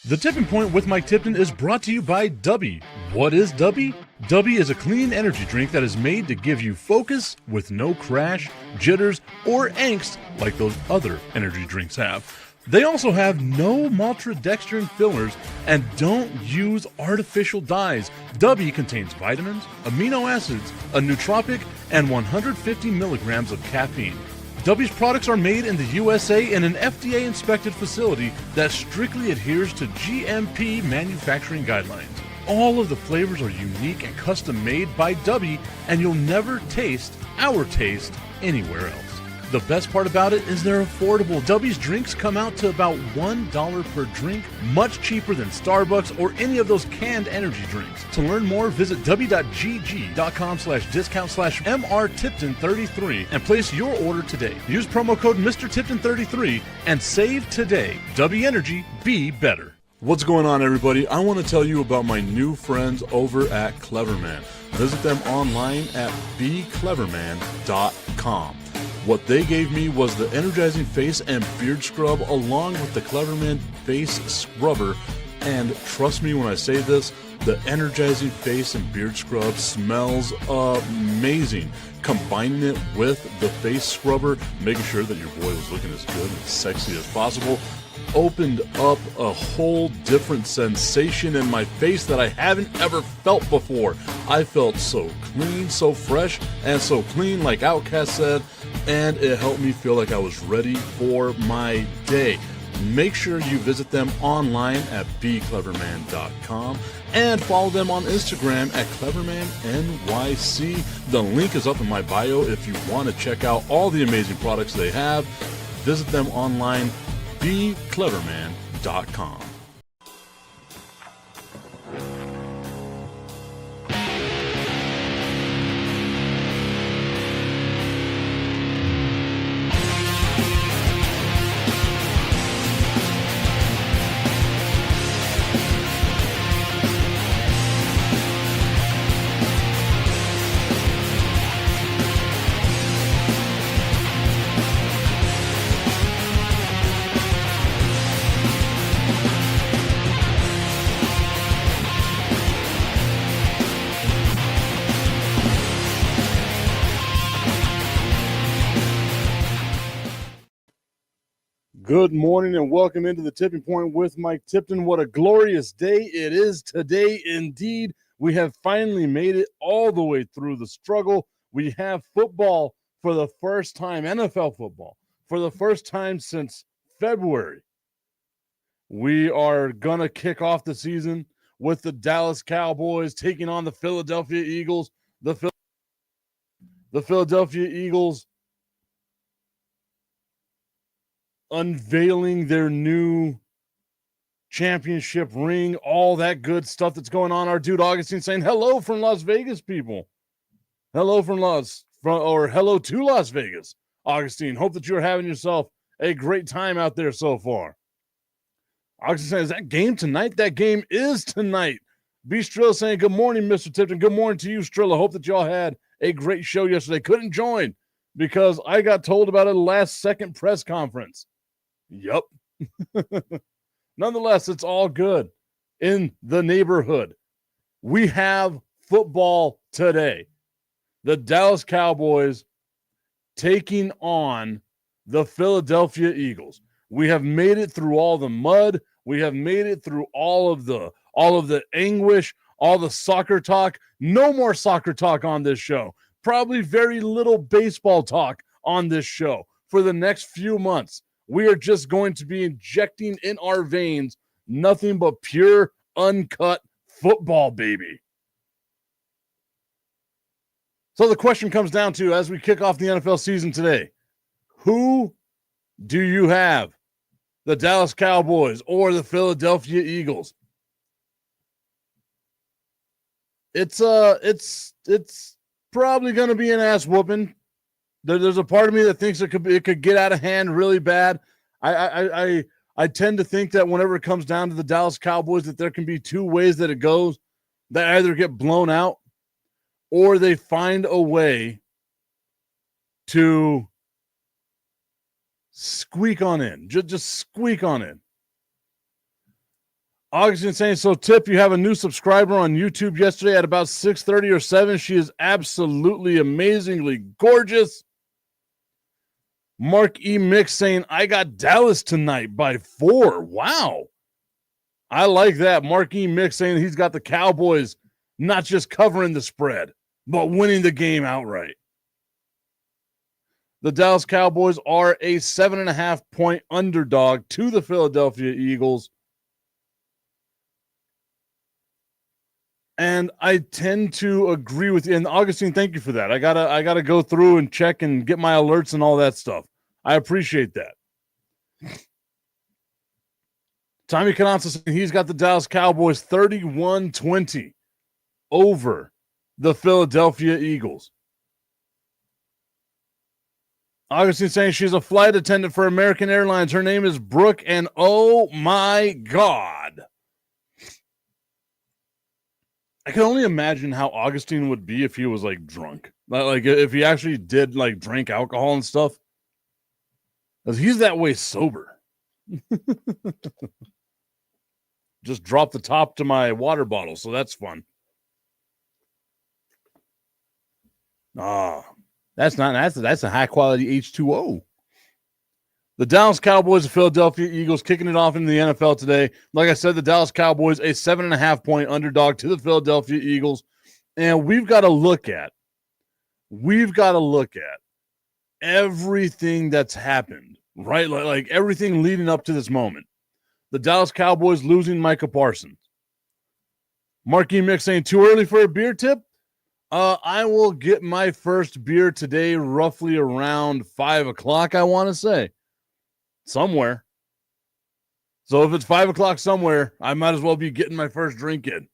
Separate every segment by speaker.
Speaker 1: The Tipping Point with Mike Tipton is brought to you by Dubby. What is Dubby? Dubby is a clean energy drink that is made to give you focus with no crash, jitters, or angst like those other energy drinks have. They also have no maltodextrin fillers and don't use artificial dyes. Dubby contains vitamins, amino acids, a nootropic, and 150 milligrams of caffeine. Dubby's products are made in the USA in an FDA-inspected facility that strictly adheres to GMP manufacturing guidelines. All of the flavors are unique and custom-made by Dubby, and you'll never taste our taste anywhere else. The best part about it is they're affordable. Dubby's drinks come out to about $1 per drink, much cheaper than Starbucks or any of those canned energy drinks. To learn more, visit w.gg.com/discount/MRTipton33 and place your order today. Use promo code MrTipton33 and save today. Dubby Energy, be better. What's going on, everybody? I want to tell you about my new friends over at Cleverman. Visit them online at becleverman.com. What they gave me was the energizing face and beard scrub along with the Cleverman face scrubber. And trust me when I say this, the energizing face and beard scrub smells amazing. Combining it with the face scrubber, making sure that your boy was looking as good and sexy as possible, opened up a whole different sensation in my face that I haven't ever felt before. I felt so clean, so fresh, and so clean, like Outcast said, and it helped me feel like I was ready for my day. Make sure you visit them online at becleverman.com and follow them on Instagram at clevermannyc. The link is up in my bio if you want to check out all the amazing products they have. Visit them online, becleverman.com. Good morning and welcome into the Tipping Point with Mike Tipton. What a glorious day it is today indeed. We have finally made it all the way through the struggle. We have football for the first time, NFL football, for the first time since February. We are going to kick off the season with the Dallas Cowboys taking on the Philadelphia Eagles. The Philadelphia Eagles unveiling their new championship ring, all that good stuff that's going on. Our dude Augustine saying hello from Las Vegas, people. Hello to Las Vegas. Augustine, hope that you're having yourself a great time out there so far. Augustine saying, is that game tonight? That game is tonight. B. Strilla saying, good morning, Mr. Tipton. Good morning to you, Strilla. Hope that y'all had a great show yesterday. Couldn't join because I got told about a last-second press conference. Yep. Nonetheless, it's all good in the neighborhood. We have football today. The Dallas Cowboys taking on the Philadelphia Eagles. We have made it through all the mud. We have made it through all of the anguish, all the soccer talk. No more soccer talk on this show. Probably very little baseball talk on this show for the next few months. We are just going to be injecting in our veins nothing but pure, uncut football, baby. So the question comes down to, as we kick off the NFL season today, who do you have? The Dallas Cowboys or the Philadelphia Eagles? It's probably going to be an ass whooping. There's a part of me that thinks it could get out of hand really bad. I tend to think that whenever it comes down to the Dallas Cowboys, that there can be two ways that it goes. They either get blown out or they find a way to squeak on in. Just squeak on in. Augustine saying, so Tip, you have a new subscriber on YouTube yesterday at about 6:30 or 7. She is absolutely amazingly gorgeous. Mark E. Mix saying, I got Dallas tonight by 4. Wow. I like that. Mark E. Mix saying he's got the Cowboys not just covering the spread, but winning the game outright. The Dallas Cowboys are a 7.5-point underdog to the Philadelphia Eagles. And I tend to agree with you. And Augustine, thank you for that. I gotta go through and check and get my alerts and all that stuff. I appreciate that. Tommy Cananza saying he's got the Dallas Cowboys 31-20 over the Philadelphia Eagles. Augustine saying she's a flight attendant for American Airlines. Her name is Brooke, and oh my God. I can only imagine how Augustine would be if he was like drunk. Like if he actually did like drink alcohol and stuff. Because he's that way sober. Just drop the top to my water bottle, so that's fun. That's a high quality H2O. The Dallas Cowboys and Philadelphia Eagles kicking it off in the NFL today. Like I said, the Dallas Cowboys, a 7.5-point underdog to the Philadelphia Eagles. And we've got to look at everything that's happened, right? Like everything leading up to this moment. The Dallas Cowboys losing Micah Parsons. Marky Mix saying, too early for a beer tip? I will get my first beer today roughly around 5 o'clock, I want to say. Somewhere. So if it's 5 o'clock somewhere, I might as well be getting my first drink in.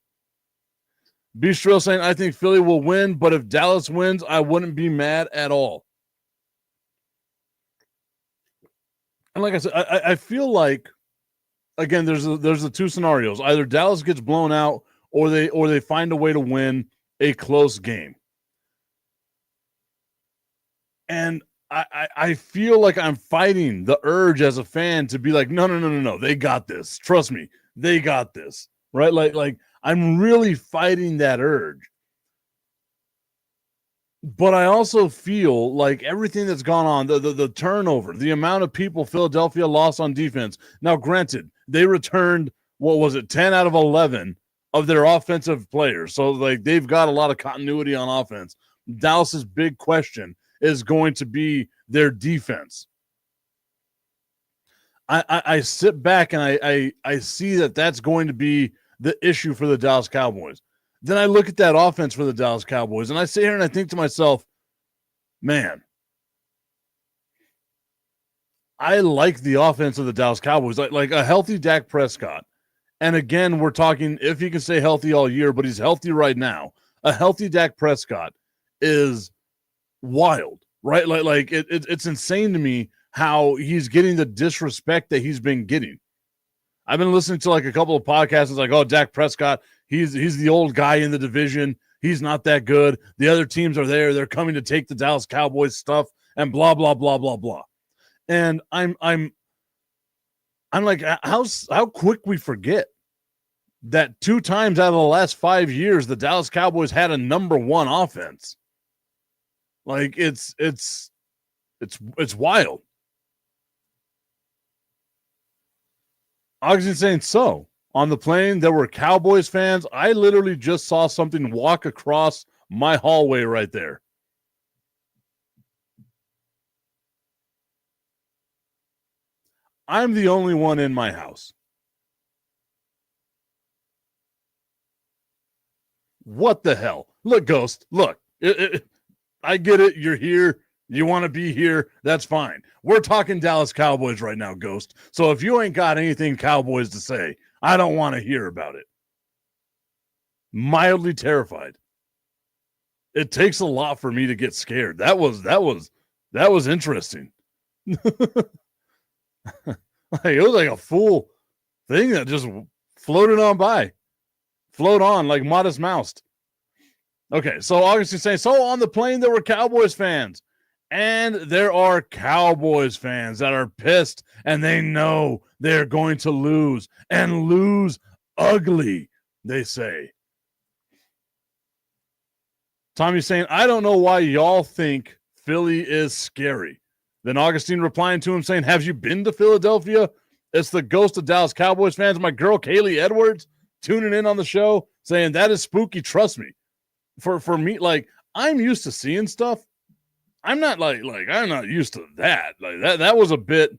Speaker 1: Bistro saying, I think Philly will win, but if Dallas wins, I wouldn't be mad at all. And like I said, I feel like, again, there's the two scenarios. Either Dallas gets blown out or they find a way to win a close game. And I feel like I'm fighting the urge as a fan to be like, no. They got this. Trust me. They got this. Right? Like I'm really fighting that urge. But I also feel like everything that's gone on, the turnover, the amount of people Philadelphia lost on defense. Now, granted, they returned, 10 out of 11 of their offensive players. So like they've got a lot of continuity on offense. Dallas's big question is going to be their defense. I sit back and I see that that's going to be the issue for the Dallas Cowboys. Then I look at that offense for the Dallas Cowboys, and I sit here and I think to myself, man, I like the offense of the Dallas Cowboys. Like a healthy Dak Prescott. And again, we're talking if he can stay healthy all year, but he's healthy right now. A healthy Dak Prescott is wild, right? Like it's insane to me how he's getting the disrespect that he's been getting. I've been listening to like a couple of podcasts. It's like, oh, Dak Prescott, he's the old guy in the division. He's not that good. The other teams are there. They're coming to take the Dallas Cowboys stuff and blah, blah, blah, blah, blah. And I'm like, how quick we forget that 2 times out of the last 5 years, the Dallas Cowboys had a number 1 offense. Like it's wild. Oxygen saying, so on the plane, there were Cowboys fans. I literally just saw something walk across my hallway right there. I'm the only one in my house. What the hell? Look, Ghost, look. I get it. You're here. You want to be here. That's fine. We're talking Dallas Cowboys right now, Ghost. So if you ain't got anything Cowboys to say, I don't want to hear about it. Mildly terrified. It takes a lot for me to get scared. That was interesting. Like, it was like a full thing that just floated on by. Float on like Modest Mouse. Okay, so August is saying, so on the plane there were Cowboys fans. And there are Cowboys fans that are pissed and they know they're going to lose and lose ugly, they say. Tommy's saying, I don't know why y'all think Philly is scary. Then Augustine replying to him saying, have you been to Philadelphia? It's the ghost of Dallas Cowboys fans. My girl, Kaylee Edwards, tuning in on the show saying, that is spooky. Trust me. For me, like, I'm used to seeing stuff. I'm not like I'm not used to that. Like that was a bit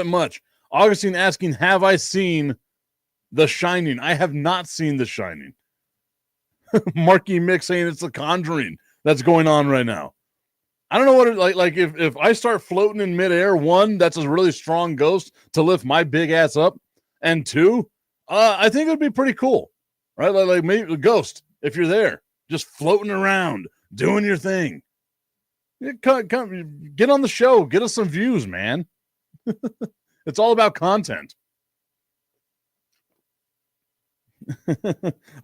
Speaker 1: much. Augustine asking, have I seen The Shining? I have not seen The Shining. Marky Mick saying it's The Conjuring that's going on right now. I don't know what it like if I start floating in midair, one, that's a really strong ghost to lift my big ass up, and two, I think it would be pretty cool, right? Like maybe a ghost, if you're there, just floating around, doing your thing. Come, get on the show, get us some views, man. It's all about content.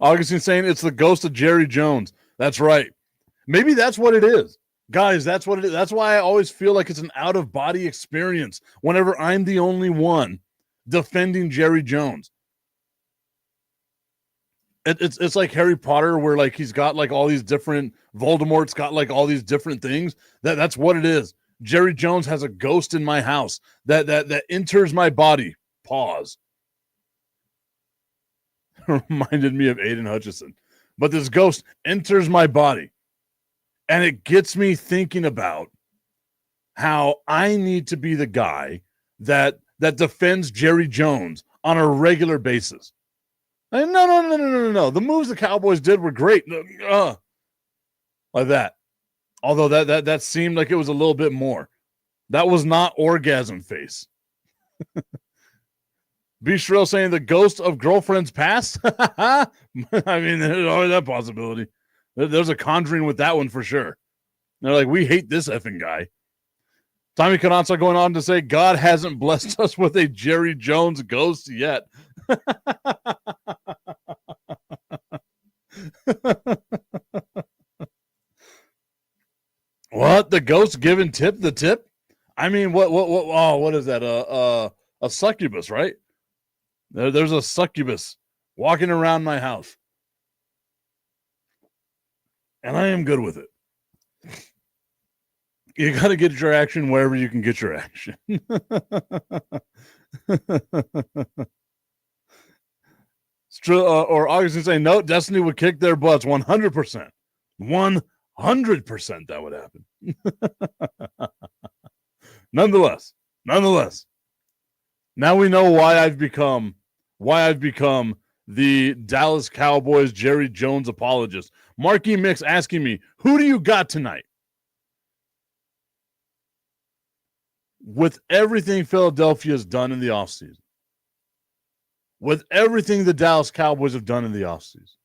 Speaker 1: Augustine saying it's the ghost of Jerry Jones. That's right. Maybe that's what it is. Guys, that's what it is. That's why I always feel like it's an out-of-body experience whenever I'm the only one defending Jerry Jones. It's like Harry Potter where like he's got like all these different Voldemort's got like all these different things. That's what it is. Jerry Jones has a ghost in my house that enters my body. Pause. Reminded me of Aiden Hutchinson. But this ghost enters my body. And it gets me thinking about how I need to be the guy that defends Jerry Jones on a regular basis. And no. The moves the Cowboys did were great. Like that. Although that seemed like it was a little bit more. That was not orgasm face. B. Shrill saying the ghost of girlfriend's past. I mean, there's always that possibility. There's a conjuring with that one for sure. They're like, we hate this effing guy. Tommy Canazza going on to say, God hasn't blessed us with a Jerry Jones ghost yet. What? The ghost giving Tip the tip? I mean, what is that? A succubus, right? There's a succubus walking around my house. And I am good with it. You got to get your action wherever you can get your action. Or Augustine saying, no, Destiny would kick their butts 100%. 100% that would happen. Nonetheless, now we know why I've become the Dallas Cowboys Jerry Jones apologist. Marky Mix asking me, who do you got tonight? With everything Philadelphia has done in the offseason, with everything the Dallas Cowboys have done in the offseason,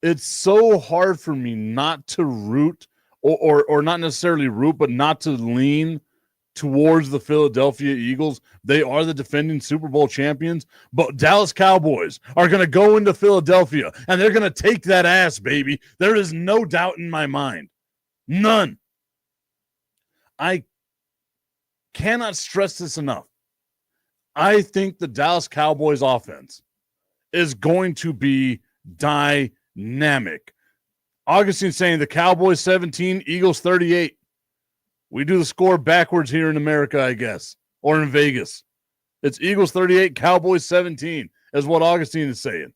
Speaker 1: it's so hard for me not to root or not necessarily root, but not to lean towards the Philadelphia Eagles. They are the defending Super Bowl champions, but Dallas Cowboys are going to go into Philadelphia and they're going to take that ass, baby. There is no doubt in my mind. None. I cannot stress this enough. I think the Dallas Cowboys offense is going to be dynamic. Augustine saying the Cowboys 17, Eagles 38. We do the score backwards here in America, I guess, or in Vegas. It's Eagles 38, Cowboys 17, is what Augustine is saying.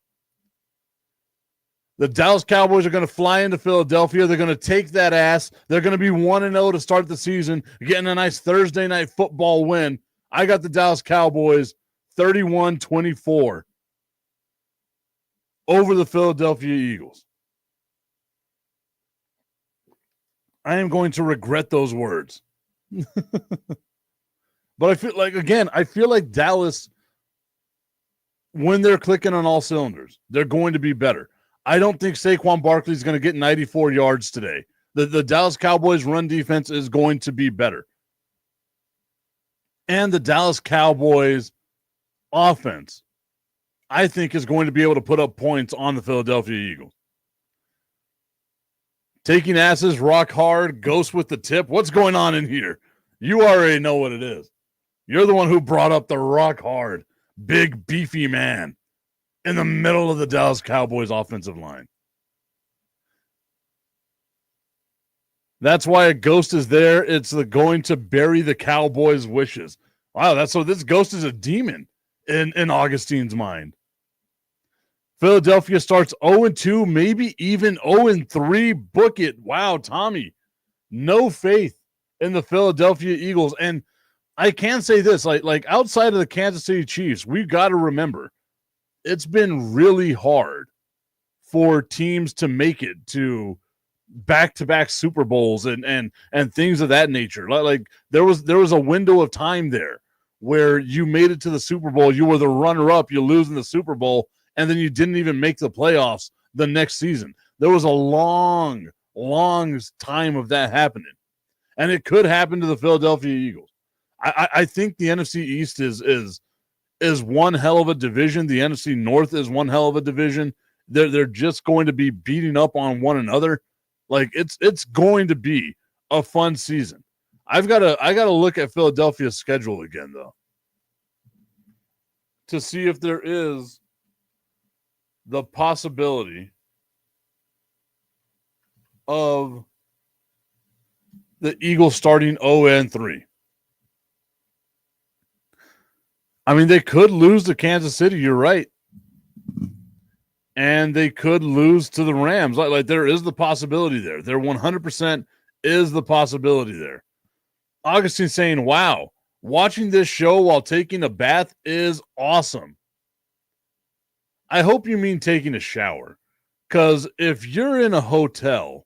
Speaker 1: The Dallas Cowboys are going to fly into Philadelphia. They're going to take that ass. They're going to be 1-0 to start the season, getting a nice Thursday night football win. I got the Dallas Cowboys 31-24 over the Philadelphia Eagles. I am going to regret those words. But I feel like Dallas, when they're clicking on all cylinders, they're going to be better. I don't think Saquon Barkley is going to get 94 yards today. The Dallas Cowboys run defense is going to be better. And the Dallas Cowboys offense, I think, is going to be able to put up points on the Philadelphia Eagles. Taking asses, rock hard, ghost with the tip. What's going on in here? You already know what it is. You're the one who brought up the rock hard. big, beefy man in the middle of the Dallas Cowboys offensive line. That's why a ghost is there. It's going to bury the Cowboys' wishes. Wow, that's so this ghost is a demon in Augustine's mind. Philadelphia starts 0-2, maybe even 0-3. Book it. Wow, Tommy. No faith in the Philadelphia Eagles. And I can say this, like outside of the Kansas City Chiefs, we've got to remember it's been really hard for teams to make it to back-to-back Super Bowls and things of that nature. Like there was a window of time there where you made it to the Super Bowl, you were the runner-up, you lose in the Super Bowl, and then you didn't even make the playoffs the next season. There was a long time of that happening, and it could happen to the Philadelphia Eagles. I think the NFC East is one hell of a division. The NFC North is one hell of a division. They're just going to be beating up on one another. Like it's going to be a fun season. I got to look at Philadelphia's schedule again though to see if there is the possibility of the Eagles starting 0-3. I mean, they could lose to Kansas City. You're right. And they could lose to the Rams. Like there is the possibility there. There 100% is the possibility there. Augustine saying, wow, watching this show while taking a bath is awesome. I hope you mean taking a shower. Because if you're in a hotel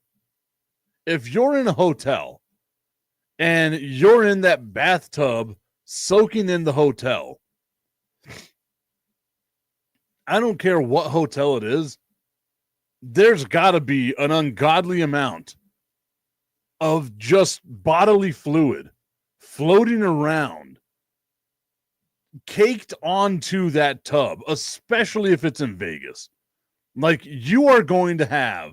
Speaker 1: and you're in that bathtub soaking in the hotel, I don't care what hotel it is, there's got to be an ungodly amount of just bodily fluid floating around, caked onto that tub, especially if it's in Vegas. Like, you are going to have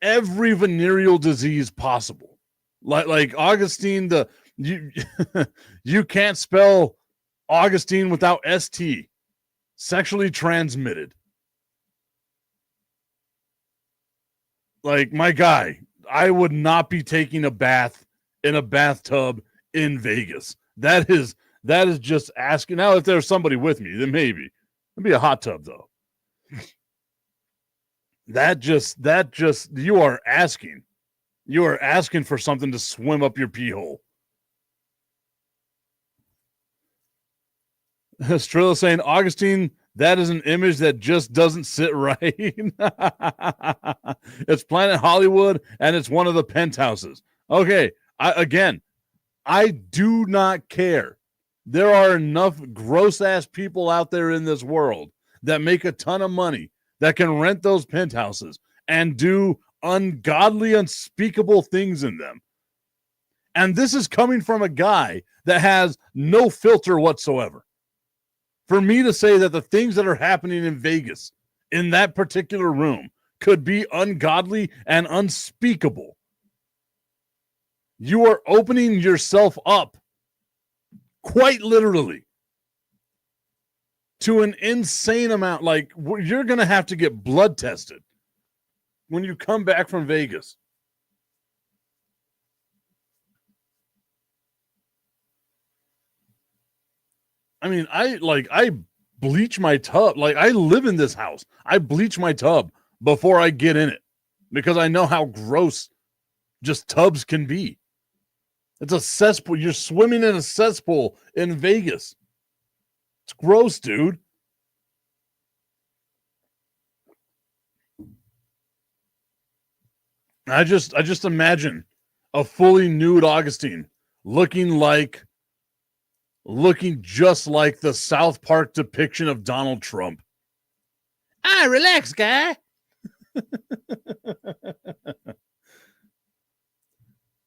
Speaker 1: every venereal disease possible. Like Augustine, you can't spell Augustine without ST. Sexually transmitted. Like, my guy, I would not be taking a bath in a bathtub in Vegas. That is just asking. Now, if there's somebody with me, then maybe. It'd be a hot tub, though. That just, you are asking. You are asking for something to swim up your pee hole. Strilla saying, Augustine, that is an image that just doesn't sit right. It's Planet Hollywood, and it's one of the penthouses. Okay, I do not care. There are enough gross-ass people out there in this world that make a ton of money that can rent those penthouses and do ungodly, unspeakable things in them. And this is coming from a guy that has no filter whatsoever. For me to say that the things that are happening in Vegas in that particular room could be ungodly and unspeakable, you are opening yourself up, quite literally, to an insane amount. Like, you're going to have to get blood tested when you come back from Vegas. I mean, I bleach my tub. Like, I live in this house. I bleach my tub before I get in it because I know how gross just tubs can be. It's a cesspool. You're swimming in a cesspool in Vegas. It's gross, dude. I just imagine a fully nude Augustine looking just like the South Park depiction of Donald Trump. Relax, guy.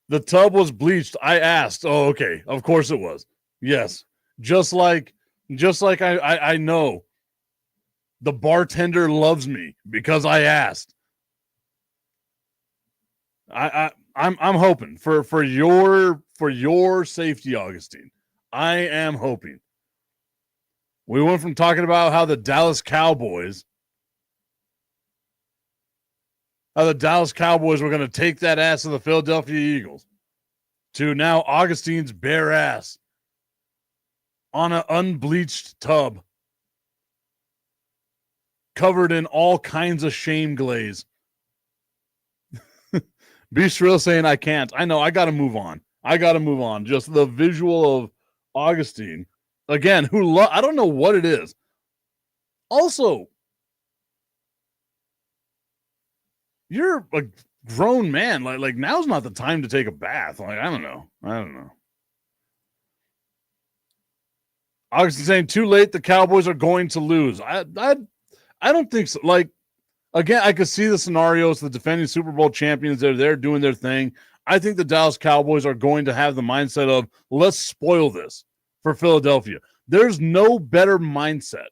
Speaker 1: The tub was bleached. I asked. Oh, okay. Of course it was. Yes. Just like I know the bartender loves me because I asked. I'm hoping for your safety, Augustine. I am hoping We went from talking about how the Dallas Cowboys were going to take that ass of the Philadelphia Eagles to now Augustine's bare ass on an unbleached tub covered in all kinds of shame glaze. Beast Real saying I can't. I know. I got to move on. Just the visual of Augustine again, I don't know what it is. Also, you're a grown man. Like now's not the time to take a bath. Like I don't know. Augustine saying too late. The Cowboys are going to lose. I don't think so. Like again, I could see the scenarios. The defending Super Bowl champions, they're there doing their thing. I think the Dallas Cowboys are going to have the mindset of let's spoil this for Philadelphia. There's no better mindset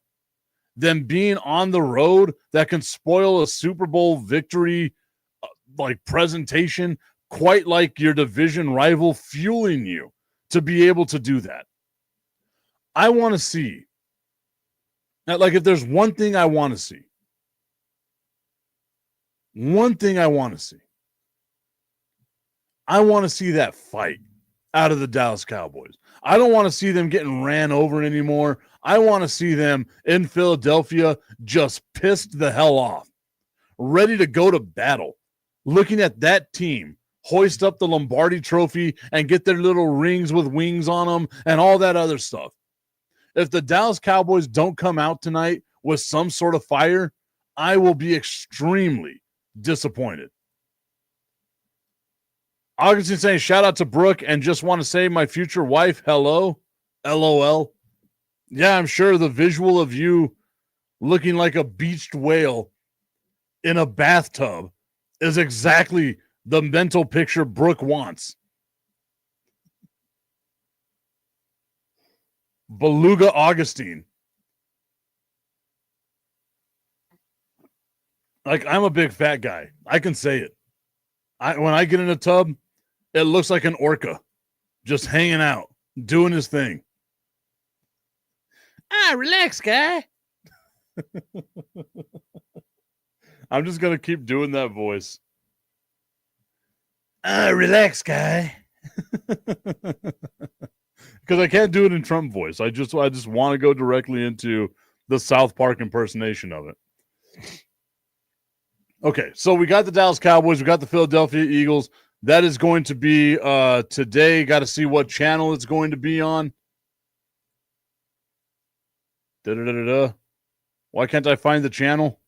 Speaker 1: than being on the road that can spoil a Super Bowl victory like presentation, quite like your division rival, fueling you to be able to do that. I want to see, like, if there's one thing I want to see, I want to see that fight out of the Dallas Cowboys. I don't want to see them getting ran over anymore. I want to see them in Philadelphia just pissed the hell off, ready to go to battle, looking at that team hoist up the Lombardi trophy and get their little rings with wings on them and all that other stuff. If the Dallas Cowboys don't come out tonight with some sort of fire, I will be extremely disappointed. Augustine saying, shout out to Brooke and just want to say my future wife, hello, LOL. Yeah, I'm sure the visual of you looking like a beached whale in a bathtub is exactly the mental picture Brooke wants. Beluga Augustine. Like, I'm a big fat guy. I can say it. When I get in a tub, it looks like an orca just hanging out, doing his thing. Relax, guy. I'm just going to keep doing that voice. Relax, guy. Because I can't do it in Trump voice. I just want to go directly into the South Park impersonation of it. Okay, so we got the Dallas Cowboys. We got the Philadelphia Eagles. That is going to be today. Got to see what channel it's going to be on. Why can't I find the channel?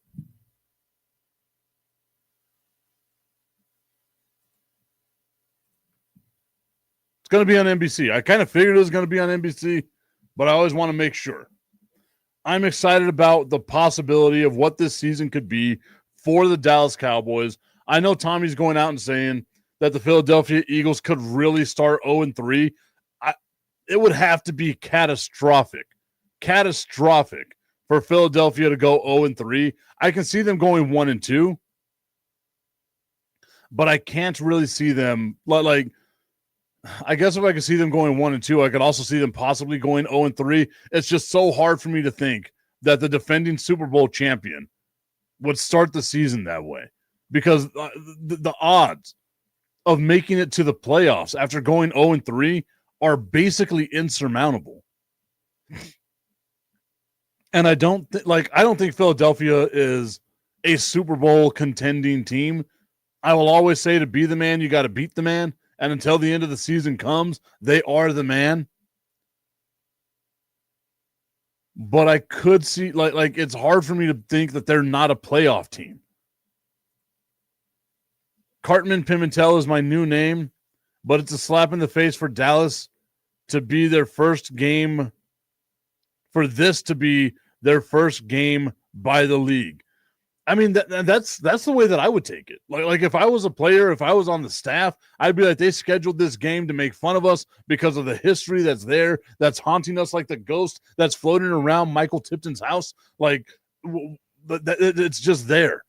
Speaker 1: It's going to be on NBC. I kind of figured it was going to be on NBC, but I always want to make sure. I'm excited about the possibility of what this season could be for the Dallas Cowboys. I know Tommy's going out and saying that the Philadelphia Eagles could really start 0-3. It would have to be catastrophic for Philadelphia to go 0-3. I can see them going 1-2, but I can't really see them like. I guess if I could see them going 1-2, I could also see them possibly going 0-3. It's just so hard for me to think that the defending Super Bowl champion would start the season that way, because the odds of making it to the playoffs after going 0-3 are basically insurmountable. And I don't think Philadelphia is a Super Bowl contending team. I will always say, to be the man, you got to beat the man. And until the end of the season comes, they are the man. But I could see, like it's hard for me to think that they're not a playoff team. Cartman Pimentel is my new name, but it's a slap in the face for Dallas to be their first game, for this to be their first game by the league. I mean, that's the way that I would take it. Like if I was a player, if I was on the staff, I'd be like, they scheduled this game to make fun of us because of the history that's there, that's haunting us like the ghost that's floating around Michael Tipton's house. Like, it's just there,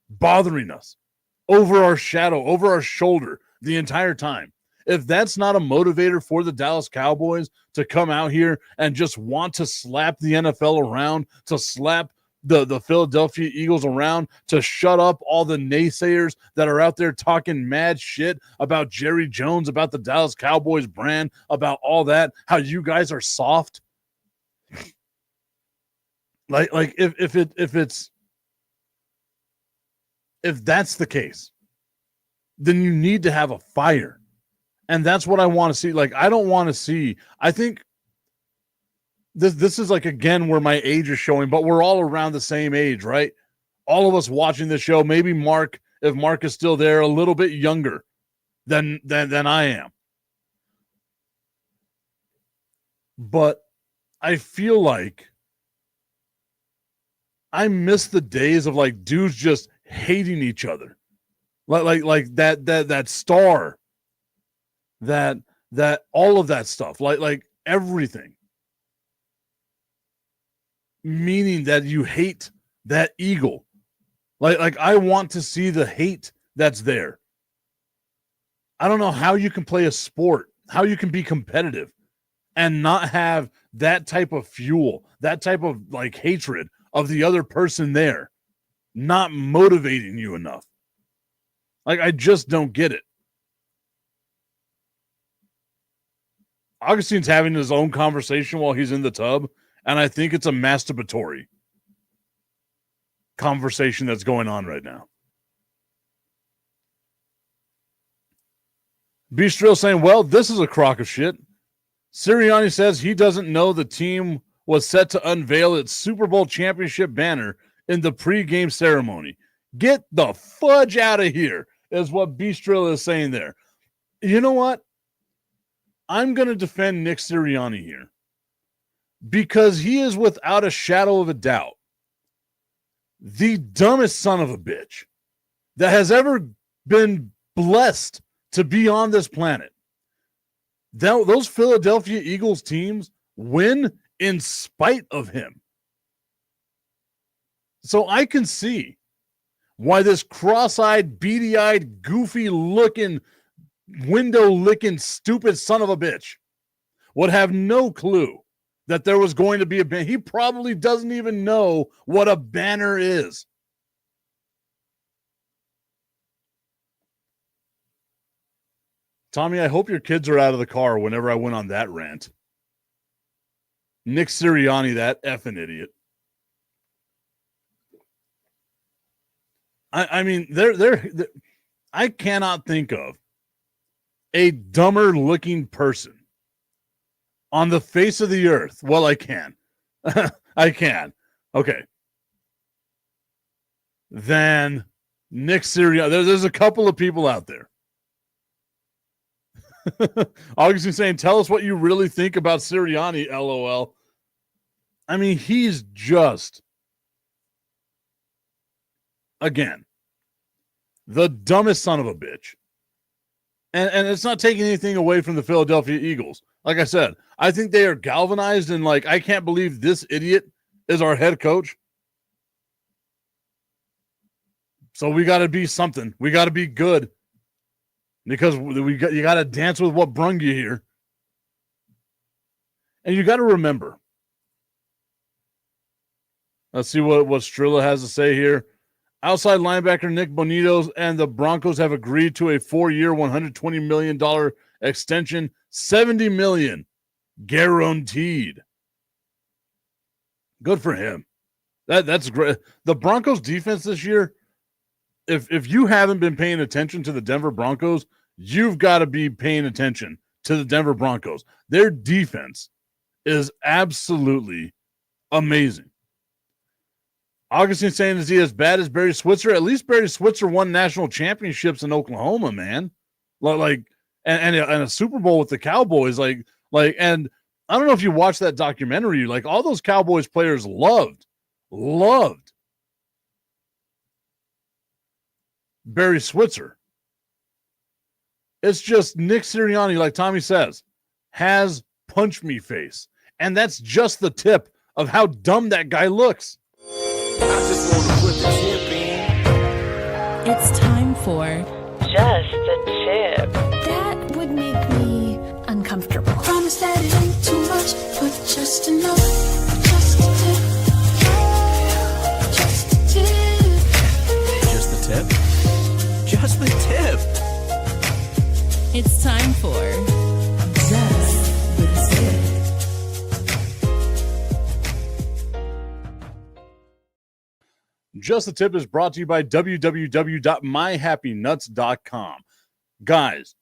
Speaker 1: bothering us, over our shadow, over our shoulder the entire time. if that's not a motivator for the Dallas Cowboys to come out here and just want to slap the NFL around, to slap the Philadelphia Eagles around, to shut up all the naysayers that are out there talking mad shit about Jerry Jones, about the Dallas Cowboys brand, about all that, how you guys are soft. Like if that's the case, then you need to have a fire. And that's what I want to see. Like, I don't want to see, I think this is like, again, where my age is showing, but we're all around the same age, right? All of us watching this show, maybe Mark, if Mark is still there, a little bit younger than I am. But I feel like I miss the days of like dudes just hating each other. Like that star, that all of that stuff, like everything. Meaning that you hate that eagle. Like I want to see the hate that's there. I don't know how you can play a sport, how you can be competitive and not have that type of fuel, that type of like hatred of the other person there, not motivating you enough. Like, I just don't get it. Augustine's having his own conversation while he's in the tub, and I think it's a masturbatory conversation that's going on right now. Bistro saying, well, this is a crock of shit. Sirianni says he doesn't know the team was set to unveil its Super Bowl championship banner in the pregame ceremony. Get the fudge out of here, is what Bistro is saying there. You know what? I'm going to defend Nick Sirianni here because he is, without a shadow of a doubt, the dumbest son of a bitch that has ever been blessed to be on this planet. Those Philadelphia Eagles teams win in spite of him. So I can see why this cross-eyed, beady-eyed, goofy-looking, window-licking, stupid son of a bitch would have no clue that there was going to be a banner. He probably doesn't even know what a banner is. Tommy, I hope your kids are out of the car whenever I went on that rant. Nick Sirianni, that effing idiot. I mean, I cannot think of a dumber looking person on the face of the earth. Well, I can. I can. Okay. Then Nick Sirianni. There's a couple of people out there. Augustine saying, tell us what you really think about Sirianni, LOL. I mean, he's just, again, the dumbest son of a bitch. And it's not taking anything away from the Philadelphia Eagles. Like I said, I think they are galvanized and like, I can't believe this idiot is our head coach. So we got to be something. We got to be good. Because you got to dance with what brung you here. And you got to remember. Let's see what Strilla has to say here. Outside linebacker Nick Bonito and the Broncos have agreed to a 4-year, $120 million extension, $70 million guaranteed. Good for him. That's great. The Broncos defense this year, if you haven't been paying attention to the Denver Broncos, you've got to be paying attention to the Denver Broncos. Their defense is absolutely amazing. Augustine saying, is he as bad as Barry Switzer? At least Barry Switzer won national championships in Oklahoma, man. Like, and a Super Bowl with the Cowboys. Like, and I don't know if you watched that documentary. Like, all those Cowboys players loved Barry Switzer. It's just Nick Sirianni, like Tommy says, has punch me face. And that's just the tip of how dumb that guy looks.
Speaker 2: I just want to put the tip in.
Speaker 3: It's time for
Speaker 4: Just a tip.
Speaker 3: That Would Make It's time for Just the Tip.
Speaker 1: Just the Tip is brought to you by www.myhappynuts.com. Guys,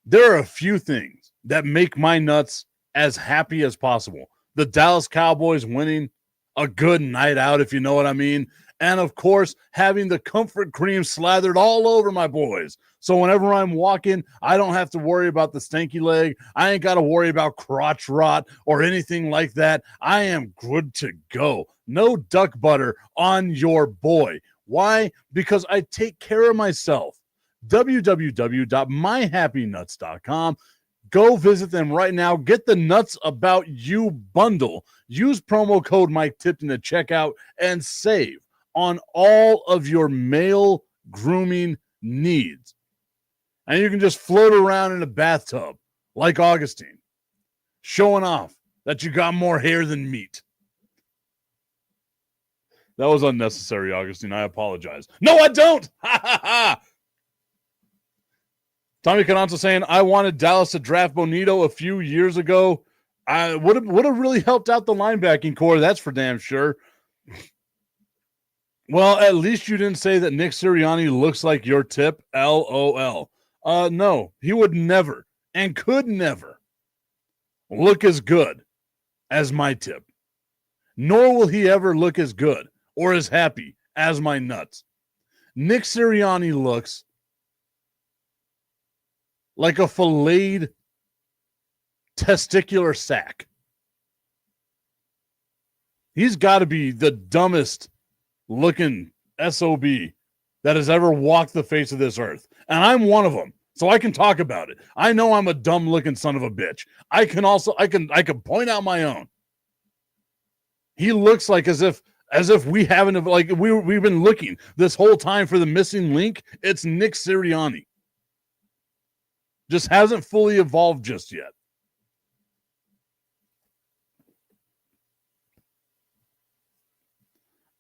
Speaker 1: there are a few things that make my nuts as happy as possible. The Dallas Cowboys winning, a good night out, if you know what I mean, and of course, having the comfort cream slathered all over my boys. So whenever I'm walking, I don't have to worry about the stanky leg. I ain't got to worry about crotch rot or anything like that. I am good to go. No duck butter on your boy. Why? Because I take care of myself. www.myhappynuts.com. Go visit them right now. Get the Nuts About You bundle. Use promo code Mike Tipton at checkout and save on all of your male grooming needs. And you can just float around in a bathtub like Augustine, showing off that you got more hair than meat. That was unnecessary, Augustine. I apologize. No, I don't. Ha ha ha. Tommy Cananza saying, I wanted Dallas to draft Bonito a few years ago. I would have really helped out the linebacking core. That's for damn sure. Well, at least you didn't say that Nick Sirianni looks like your tip. LOL. No, he would never and could never look as good as my tip. Nor will he ever look as good or as happy as my nuts. Nick Sirianni looks like a filleted testicular sack. He's got to be the dumbest looking SOB that has ever walked the face of this earth. And I'm one of them, so I can talk about it. I know I'm a dumb looking son of a bitch. I can point out my own. He looks like as if we haven't, like we've been looking this whole time for the missing link. It's Nick Sirianni. Just hasn't fully evolved just yet.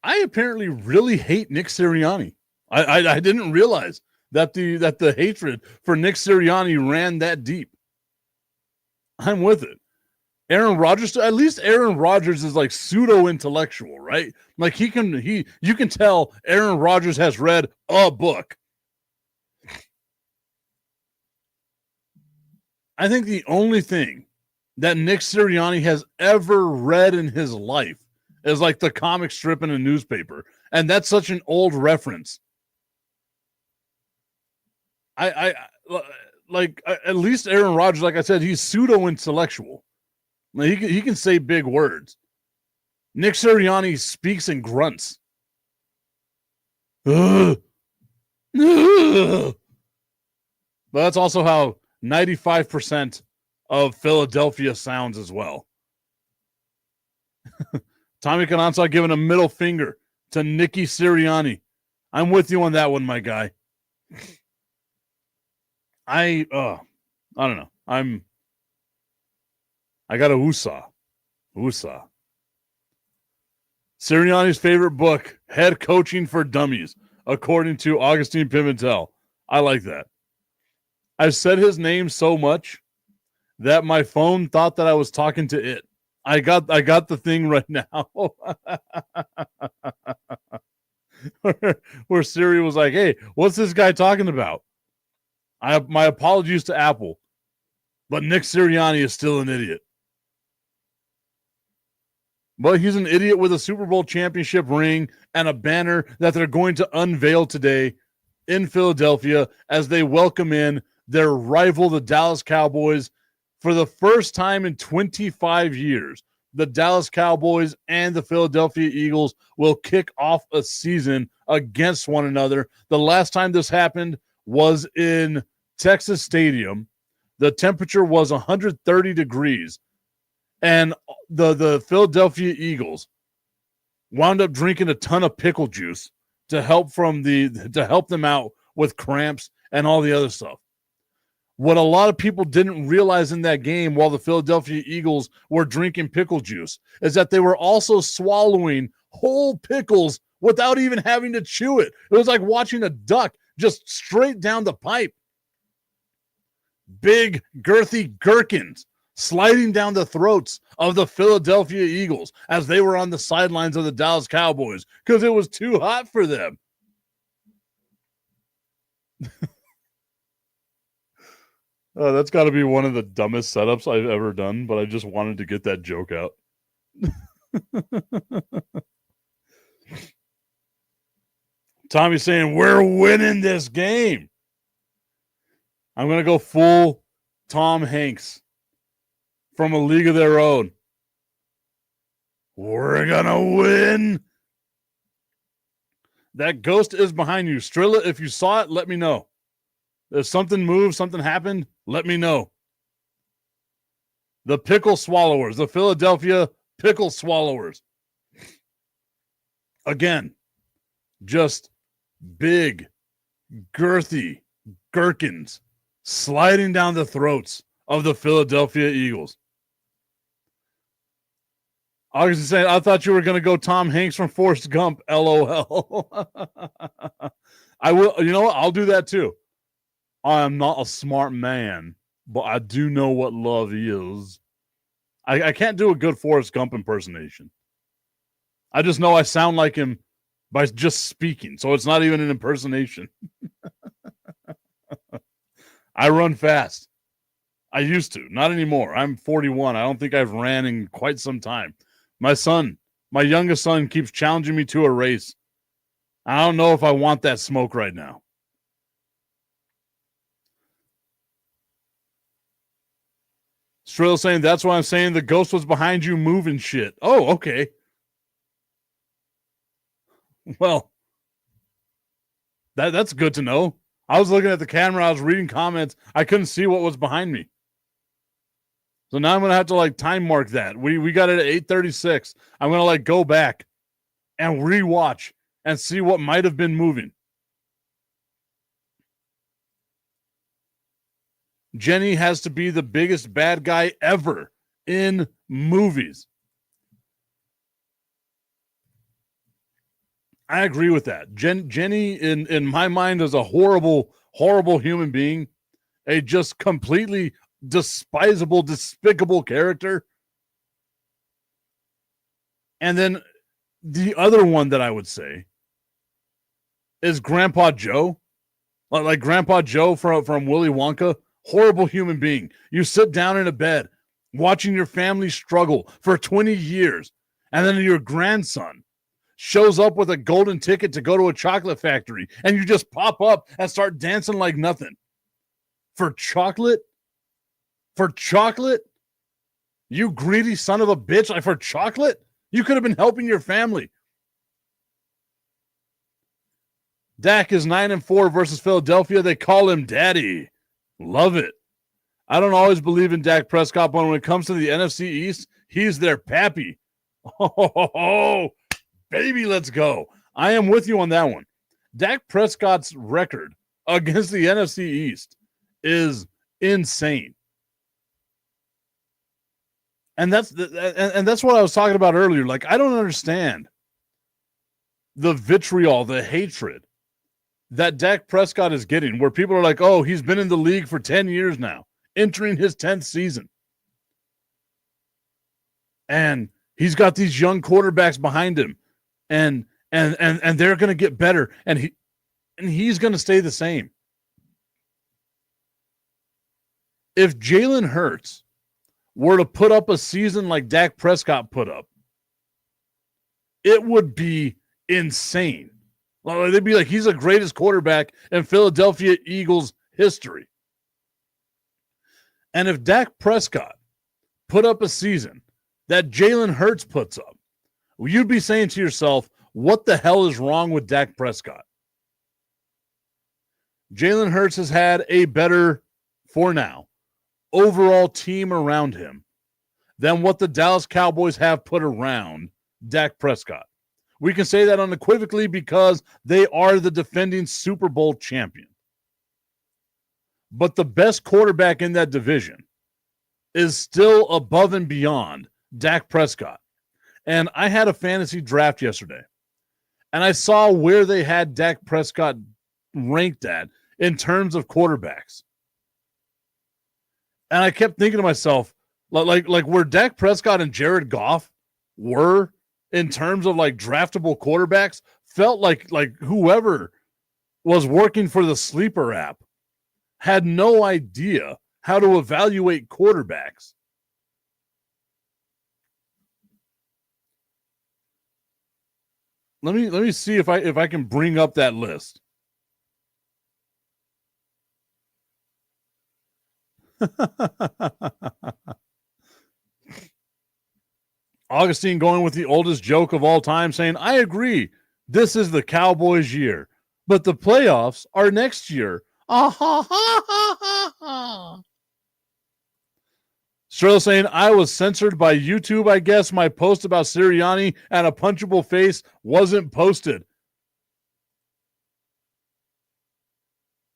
Speaker 1: I apparently really hate Nick Sirianni. I didn't realize that the hatred for Nick Sirianni ran that deep. I'm with it. Aaron Rodgers, at least Aaron Rodgers is like pseudo-intellectual, right? Like you can tell Aaron Rodgers has read a book. I think the only thing that Nick Sirianni has ever read in his life is like the comic strip in a newspaper. And that's such an old reference. At least Aaron Rodgers, like I said, he's pseudo-intellectual. Like he can say big words. Nick Sirianni speaks in grunts. But that's also how 95% of Philadelphia sounds as well. Tommy Cananza giving a middle finger to Nicky Sirianni. I'm with you on that one, my guy. I don't know. I got a woosah. Sirianni's favorite book, Head Coaching for Dummies, according to Augustine Pimentel. I like that. I've said his name so much that my phone thought that I was talking to it. I got the thing right now where Siri was like, hey, what's this guy talking about? My apologies to Apple, but Nick Sirianni is still an idiot. But he's an idiot with a Super Bowl championship ring and a banner that they're going to unveil today in Philadelphia as they welcome in their rival, the Dallas Cowboys. For the first time in 25 years, the Dallas Cowboys and the Philadelphia Eagles will kick off a season against one another. The last time this happened was in Texas Stadium. The temperature was 130 degrees, and the Philadelphia Eagles wound up drinking a ton of pickle juice to help them out with cramps and all the other stuff. What a lot of people didn't realize in that game while the Philadelphia Eagles were drinking pickle juice is that they were also swallowing whole pickles without even having to chew it. It was like watching a duck just straight down the pipe. big, girthy gherkins sliding down the throats of the Philadelphia Eagles as they were on the sidelines of the Dallas Cowboys because it was too hot for them. That's got to be one of the dumbest setups I've ever done, but I just wanted to get that joke out. Tommy's saying, we're winning this game. I'm going to go full Tom Hanks from A League of Their Own. We're going to win. That ghost is behind you. Strilla, if you saw it, let me know. If something moved, something happened, let me know. The pickle swallowers, the Philadelphia pickle swallowers. Again, just big, girthy gherkins sliding down the throats of the Philadelphia Eagles. August is saying, I thought you were going to go Tom Hanks from Forrest Gump, LOL. I will, you know what? I'll do that too. I am not a smart man, but I do know what love is. I can't do a good Forrest Gump impersonation. I just know I sound like him by just speaking, so it's not even an impersonation. I run fast. I used to, not anymore. I'm 41. I don't think I've ran in quite some time. My youngest son keeps challenging me to a race. I don't know if I want that smoke right now. Strill saying, that's why I'm saying the ghost was behind you moving shit. Oh, okay. Well, that's good to know. I was looking at the camera. I was reading comments. I couldn't see what was behind me. So now I'm going to have to time mark that. We got it at 8:36. I'm going to go back and rewatch and see what might have been moving. Jenny has to be the biggest bad guy ever in movies. I agree with that. Jenny, in my mind, is a horrible, horrible human being. A just completely despisable, despicable character. And then the other one that I would say is Grandpa Joe. Like Grandpa Joe from Willy Wonka. Horrible human being. You sit down in a bed watching your family struggle for 20 years, and then your grandson shows up with a golden ticket to go to a chocolate factory, and you just pop up and start dancing like nothing. For chocolate? For chocolate? You greedy son of a bitch. For chocolate? You could have been helping your family. Dak is 9-4 versus Philadelphia. They call him Daddy. Love it. I don't always believe in Dak Prescott, but when it comes to the NFC East, he's their pappy. Oh, baby, let's go. I am with you on that one. Dak Prescott's record against the NFC East is insane. And that's what I was talking about earlier. I don't understand the vitriol, the hatred that Dak Prescott is getting, where people are like, oh, he's been in the league for 10 years now, entering his 10th season. And he's got these young quarterbacks behind him, and they're going to get better, and he's going to stay the same. If Jalen Hurts were to put up a season like Dak Prescott put up, it would be insane. They'd be like, he's the greatest quarterback in Philadelphia Eagles history. And if Dak Prescott put up a season that Jalen Hurts puts up, you'd be saying to yourself, what the hell is wrong with Dak Prescott? Jalen Hurts has had a better, for now, overall team around him than what the Dallas Cowboys have put around Dak Prescott. We can say that unequivocally because they are the defending Super Bowl champion. But the best quarterback in that division is still above and beyond Dak Prescott. And I had a fantasy draft yesterday, and I saw where they had Dak Prescott ranked at in terms of quarterbacks. And I kept thinking to myself, like where Dak Prescott and Jared Goff were in terms of like draftable quarterbacks, felt like whoever was working for the sleeper app had no idea how to evaluate quarterbacks. Let me see if I can bring up that list. Augustine going with the oldest joke of all time, saying, I agree. This is the Cowboys' year, but the playoffs are next year. Sterling saying, I was censored by YouTube. I guess my post about Sirianni and a punchable face wasn't posted.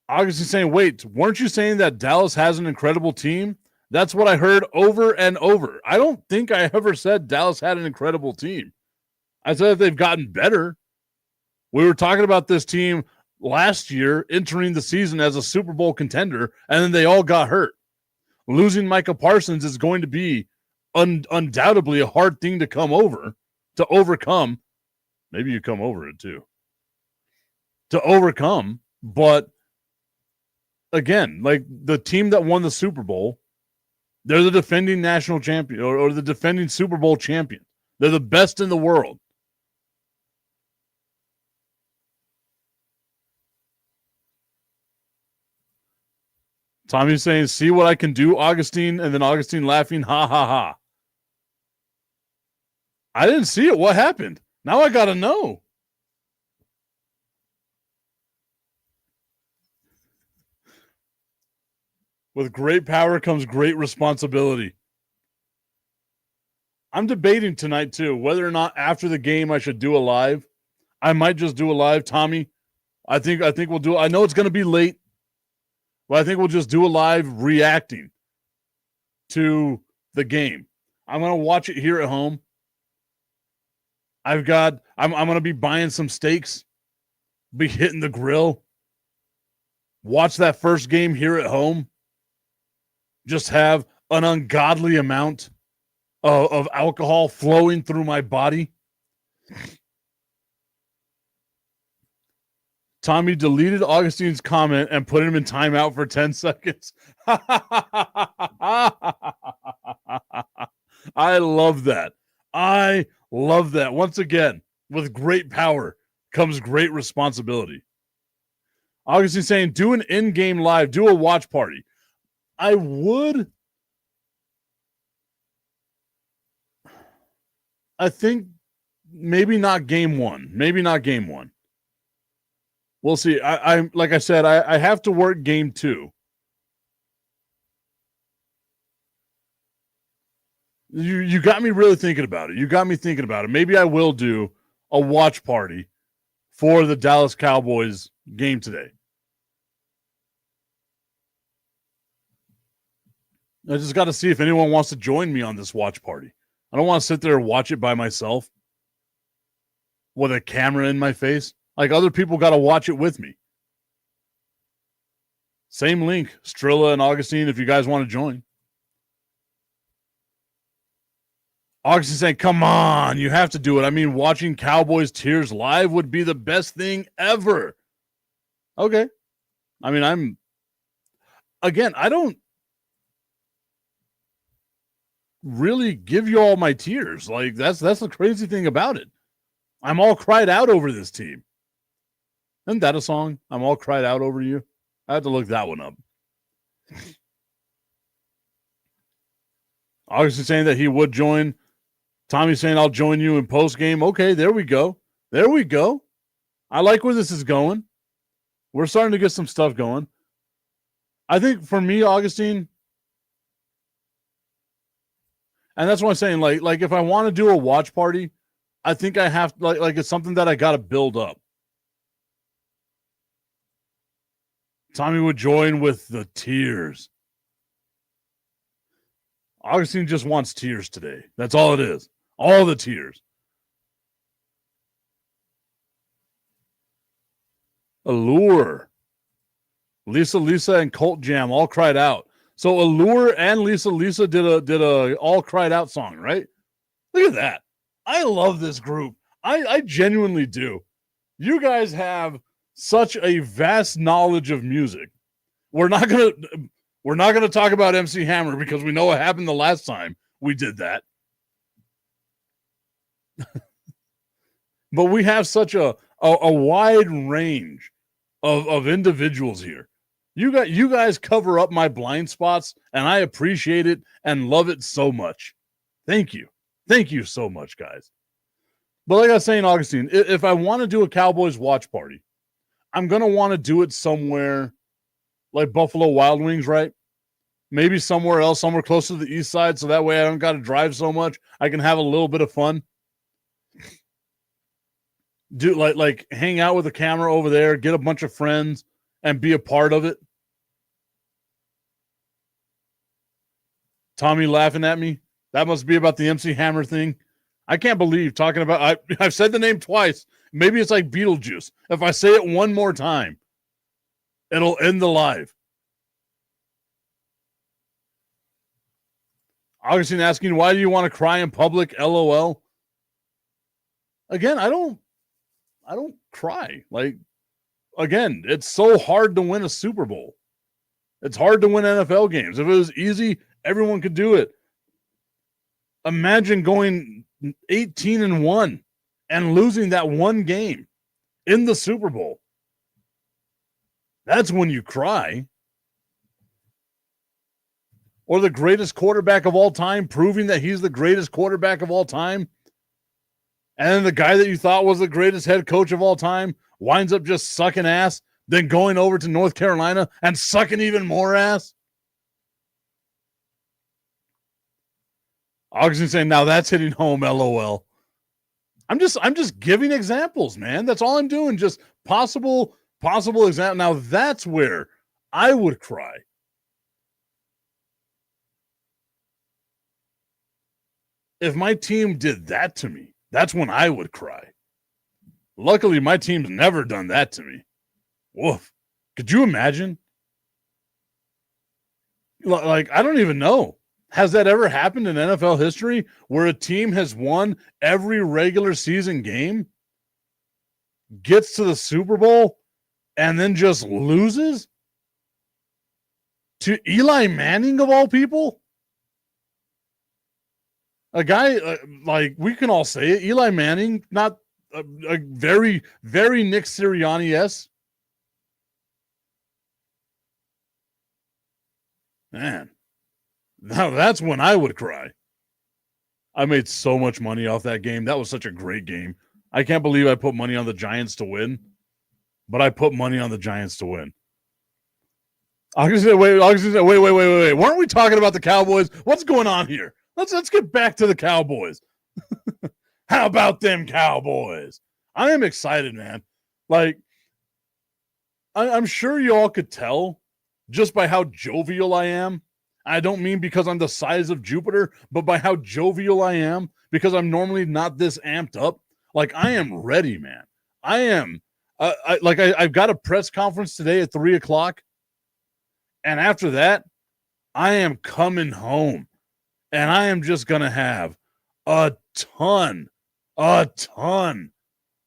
Speaker 1: Augustine saying, wait, weren't you saying that Dallas has an incredible team? That's what I heard over and over. I don't think I ever said Dallas had an incredible team. I said that they've gotten better. We were talking about this team last year entering the season as a Super Bowl contender, and then they all got hurt. Losing Micah Parsons is going to be undoubtedly a hard thing to overcome. Maybe you come over it too. To overcome, but again, like the team that won the Super Bowl, they're the defending national champion or the defending Super Bowl champion. They're the best in the world. Tommy's saying, see what I can do, Augustine, and then Augustine laughing, ha, ha, ha. I didn't see it. What happened? Now I got to know. With great power comes great responsibility. I'm debating tonight, too, whether or not after the game I should do a live. I might just do a live, Tommy. I think we'll do it. I know it's going to be late, but I think we'll just do a live reacting to the game. I'm going to watch it here at home. I'm going to be buying some steaks, be hitting the grill, watch that first game here at home, just have an ungodly amount of alcohol flowing through my body. Tommy deleted Augustine's comment and put him in timeout for 10 seconds. I love that. I love that. Once again, with great power comes great responsibility. Augustine saying, do an in-game live, do a watch party. I would. I think maybe not game one. Maybe not game one. We'll see. I like I said, I have to work game two. You got me really thinking about it. You got me thinking about it. Maybe I will do a watch party for the Dallas Cowboys game today. I just got to see if anyone wants to join me on this watch party. I don't want to sit there and watch it by myself with a camera in my face. Like, other people got to watch it with me. Same link, Strilla and Augustine, if you guys want to join. Augustine saying, come on, you have to do it. I mean, watching Cowboys Tears live would be the best thing ever. Okay. I mean, I don't really give you all my tears. Like, that's the crazy thing about it. I'm all cried out over this team. Isn't that a song? I'm all cried out over you. I had to look that one up. Augustine saying that he would join. Tommy saying, I'll join you in post game. Okay, there we go. There we go. I like where this is going. We're starting to get some stuff going. I think for me, Augustine, and that's what I'm saying, like if I want to do a watch party, I think I have to, like it's something that I got to build up. Tommy would join with the tears. Augustine just wants tears today. That's all it is. All the tears. Allure. Lisa, and Colt Jam all cried out. So Allure and Lisa did a all cried out song, right? Look at that. I love this group. I genuinely do. You guys have such a vast knowledge of music. We're not gonna talk about MC Hammer because we know what happened the last time we did that. But we have such a wide range of individuals here. You guys cover up my blind spots, and I appreciate it and love it so much. Thank you. Thank you so much, guys. But like I was saying, Augustine, if I want to do a Cowboys watch party, I'm going to want to do it somewhere like Buffalo Wild Wings, right? Maybe somewhere else, somewhere close to the east side, so that way I don't got to drive so much. I can have a little bit of fun. Do like hang out with a camera over there, get a bunch of friends, and be a part of it. Tommy laughing at me. That must be about the MC Hammer thing. I can't believe talking about. I've said the name twice. Maybe it's like Beetlejuice. If I say it one more time, it'll end the live. Augustine asking, why do you want to cry in public? LOL. Again, I don't cry. Like, again, it's so hard to win a Super Bowl. It's hard to win NFL games. If it was easy, everyone could do it. Imagine going 18-1 and losing that one game in the Super Bowl. That's when you cry. Or the greatest quarterback of all time, proving that he's the greatest quarterback of all time. And then the guy that you thought was the greatest head coach of all time winds up just sucking ass, then going over to North Carolina and sucking even more ass. Augustine saying, now that's hitting home, LOL. I'm just giving examples, man. That's all I'm doing. Just possible example. Now that's where I would cry. If my team did that to me, that's when I would cry. Luckily, my team's never done that to me. Woof. Could you imagine? Like, I don't even know. Has that ever happened in NFL history where a team has won every regular season game, gets to the Super Bowl, and then just loses? To Eli Manning, of all people? A guy, like, we can all say it, Eli Manning, not a very, very Nick Sirianni-esque. Man, now that's when I would cry. I made so much money off that game. That was such a great game. I can't believe I put money on the Giants to win, but I put money on the Giants to win. Augustine said, wait. Weren't we talking about the Cowboys? What's going on here? Let's get back to the Cowboys. How about them Cowboys? I am excited, man. Like, I'm sure you all could tell just by how jovial I am. I don't mean because I'm the size of Jupiter, but by how jovial I am, because I'm normally not this amped up. Like, I am ready, man. I am. I've got a press conference today at 3:00. And after that, I am coming home. And I am just going to have a ton of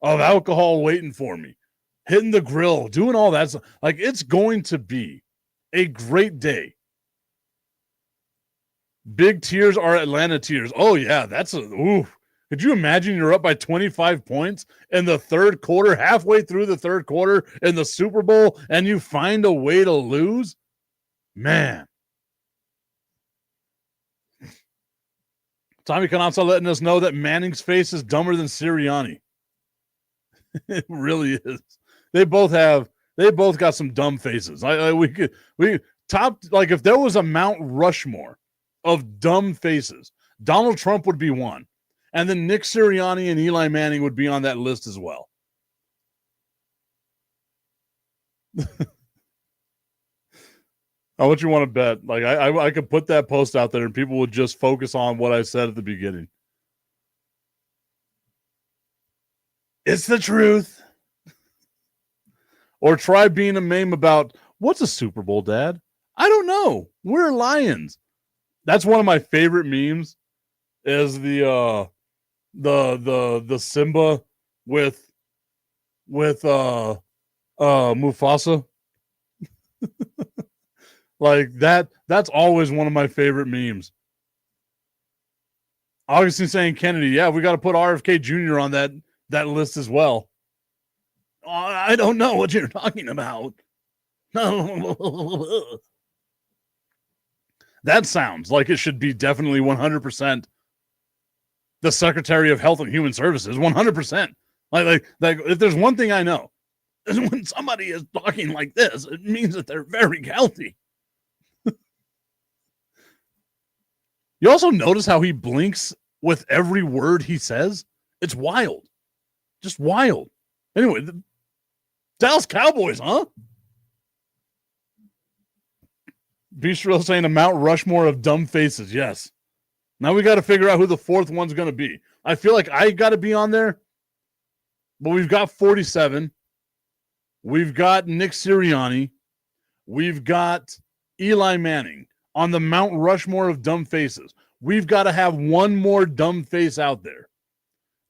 Speaker 1: alcohol waiting for me, hitting the grill, doing all that stuff. Like, it's going to be a great day. Big tears are Atlanta tears. Oh, yeah, Could you imagine you're up by 25 points in the third quarter, halfway through the third quarter in the Super Bowl, and you find a way to lose? Man. Tommy Canazza letting us know that Manning's face is dumber than Sirianni. It really is. They both got some dumb faces. If there was a Mount Rushmore of dumb faces, Donald Trump would be one. And then Nick Sirianni and Eli Manning would be on that list as well. How much you want to bet? Like, I could put that post out there and people would just focus on what I said at the beginning. It's the truth. Or try being a meme about, what's a Super Bowl, Dad? I don't know. We're Lions. That's one of my favorite memes. Is the Simba with Mufasa. Like that's always one of my favorite memes. Augustine saying Kennedy, yeah, we got to put RFK Jr. on that list as well. I don't know what you're talking about. That sounds like it should be definitely 100% the Secretary of Health and Human Services. 100%. Like if there's one thing I know, is when somebody is talking like this, it means that they're very healthy. You also notice how he blinks with every word he says? It's wild. Just wild. Anyway, the Dallas Cowboys, huh? Bistro saying a Mount Rushmore of dumb faces. Yes. Now we got to figure out who the fourth one's going to be. I feel like I got to be on there, but we've got 47. We've got Nick Sirianni. We've got Eli Manning on the Mount Rushmore of dumb faces. We've got to have one more dumb face out there.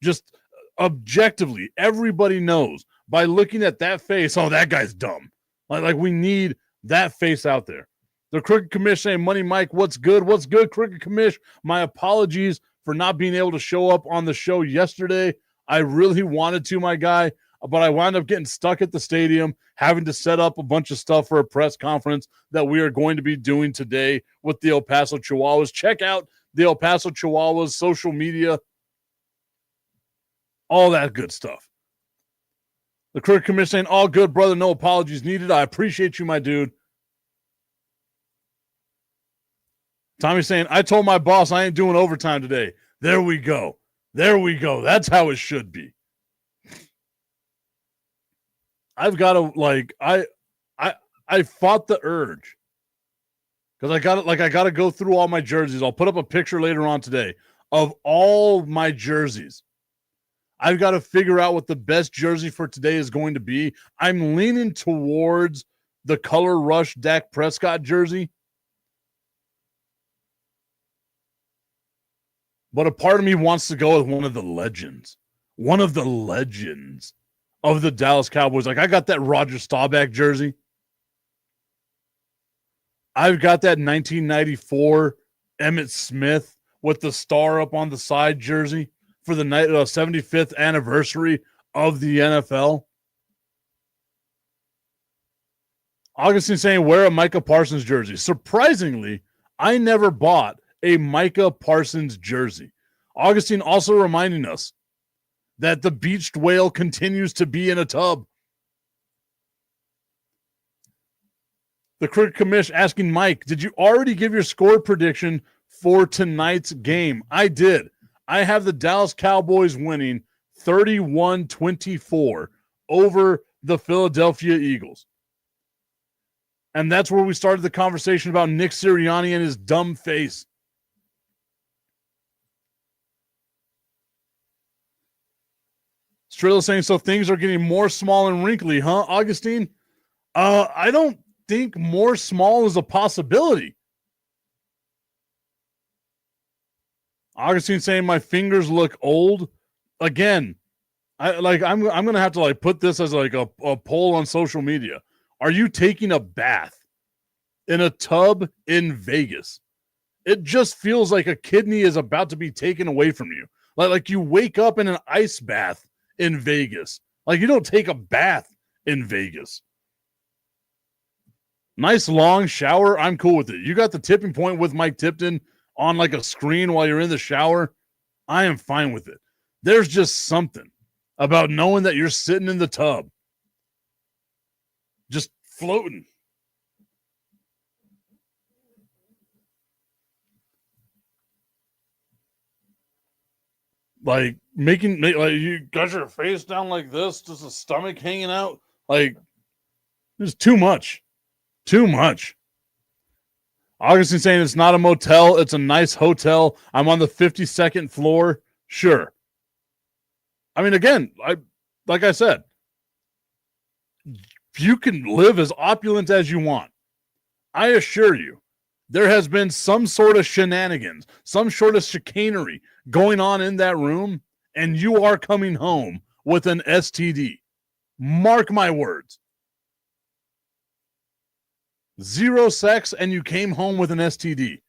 Speaker 1: Just objectively, everybody knows by looking at that face, oh, that guy's dumb. Like we need that face out there. The Crooked Commish saying, Money Mike, what's good? What's good, Crooked Commish? My apologies for not being able to show up on the show yesterday. I really wanted to, my guy, but I wound up getting stuck at the stadium, having to set up a bunch of stuff for a press conference that we are going to be doing today with the El Paso Chihuahuas. Check out the El Paso Chihuahuas social media, all that good stuff. The Crooked Commish saying, all good, brother, no apologies needed. I appreciate you, my dude. Tommy saying, I told my boss I ain't doing overtime today. There we go. There we go. That's how it should be. I've got to I fought the urge because I got to go through all my jerseys. I'll put up a picture later on today of all my jerseys. I've got to figure out what the best jersey for today is going to be. I'm leaning towards the Color Rush Dak Prescott jersey. But a part of me wants to go with one of the legends of the Dallas Cowboys. Like I got that Roger Staubach jersey. I've got that 1994 Emmitt Smith with the star up on the side jersey for the 75th anniversary of the NFL. Augustine saying, wear a Micah Parsons jersey. Surprisingly, I never bought a Micah Parsons jersey. Augustine also reminding us that the beached whale continues to be in a tub. The Crooked Commish asking Mike, did you already give your score prediction for tonight's game? I did. I have the Dallas Cowboys winning 31-24 over the Philadelphia Eagles. And that's where we started the conversation about Nick Sirianni and his dumb face. Strilla saying, so things are getting more small and wrinkly, huh, Augustine? I don't think more small is a possibility. Augustine saying, my fingers look old. Again, I'm gonna have to put this as a poll on social media. Are you taking a bath in a tub in Vegas? It just feels like a kidney is about to be taken away from you. Like you wake up in an ice bath in Vegas. Like you don't take a bath in Vegas. Nice long shower. I'm cool with it. You got the tipping point with Mike Tipton on a screen while you're in the shower. I am fine with it. There's just something about knowing that you're sitting in the tub, just floating. Like you got your face down like this, just a stomach hanging out. Like it's too much. Too much. Augustine saying it's not a motel, it's a nice hotel. I'm on the 52nd floor. Sure. I mean, again, like I said, you can live as opulent as you want. I assure you, there has been some sort of shenanigans, some sort of chicanery going on in that room, and you are coming home with an STD. Mark my words. 0 sex, and you came home with an STD.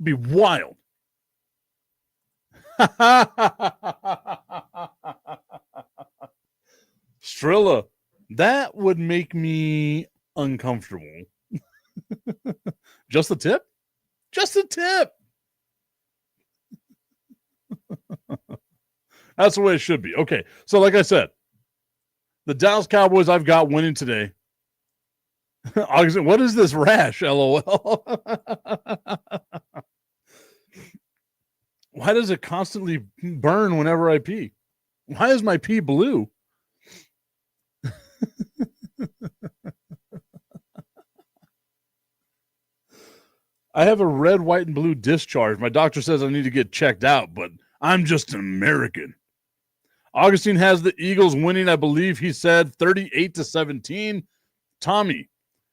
Speaker 1: Be wild. Strilla, that would make me uncomfortable. Just the tip? Just the tip. That's the way it should be. Okay, so like I said, the Dallas Cowboys I've got winning today. August, what is this rash? LOL. Why does it constantly burn whenever I pee? Why is my pee blue? I have a red, white, and blue discharge. My doctor says I need to get checked out, but I'm just an American. Augustine has the Eagles winning, I believe he said 38-17. Tommy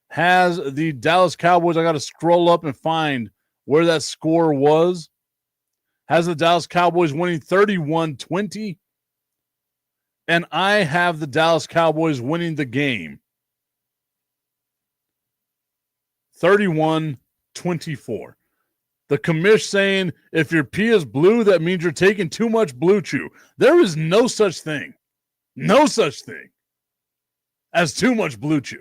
Speaker 1: has the Dallas Cowboys. I got to scroll up and find where that score was. Has the Dallas Cowboys winning 31-20. And I have the Dallas Cowboys winning the game 31-24. The commish saying, if your pee is blue, that means you're taking too much Blue Chew. There is no such thing as too much Blue Chew.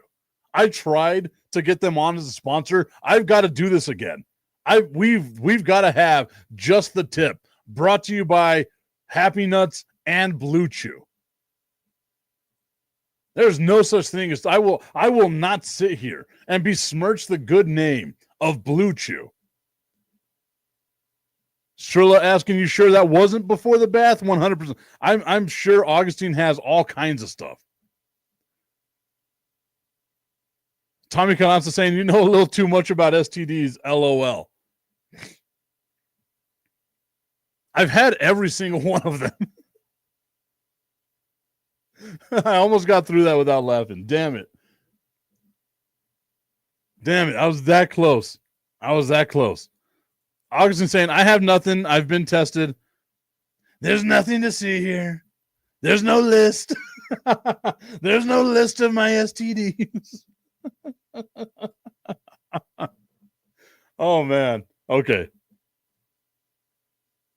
Speaker 1: I tried to get them on as a sponsor. I've got to do this again. We've got to have Just the Tip, brought to you by Happy Nuts and Blue Chew. There's no such thing as I will not sit here and besmirch the good name of Blue Chew. Strilla asking, you sure that wasn't before the bath? 100%. I'm sure Augustine has all kinds of stuff. Tommy Cananza saying, you know a little too much about STDs, LOL. I've had every single one of them. I almost got through that without laughing. Damn it. I was that close. Augustine saying, I have nothing. I've been tested. There's nothing to see here. There's no list. There's no list of my STDs. Oh, man. Okay.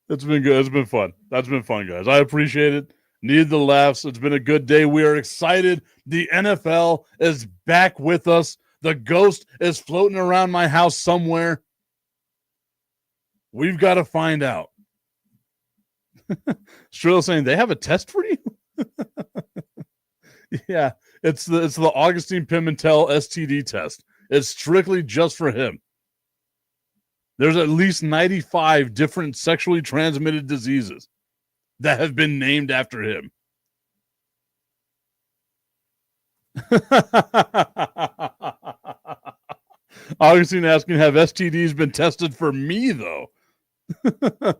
Speaker 1: It's been good. It's been fun. That's been fun, guys. I appreciate it. Needed the laughs. It's been a good day. We are excited. The NFL is back with us. The ghost is floating around my house somewhere. We've got to find out. Strill saying, they have a test for you? Yeah, it's the Augustine Pimentel STD test. It's strictly just for him. There's at least 95 different sexually transmitted diseases that have been named after him. Augustine asking, have STDs been tested for me, though?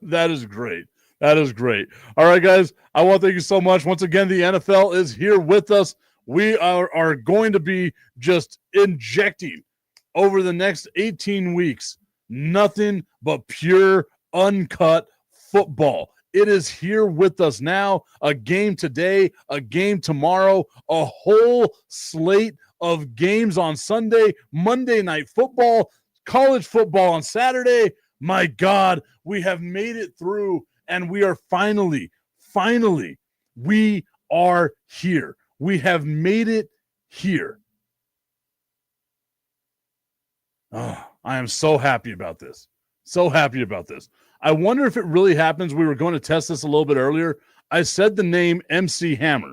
Speaker 1: That is great. All right, guys, I want to thank you so much. Once again, the NFL is here with us. We are going to be just injecting over the next 18 weeks nothing but pure, uncut football. It is here with us now. A game today, a game tomorrow, a whole slate of games on Sunday, Monday Night Football, college football on Saturday. My God, we have made it through, and we are finally, we are here. We have made it here. Oh, I am so happy about this. I wonder if it really happens. We were going to test this a little bit earlier. I said the name MC Hammer.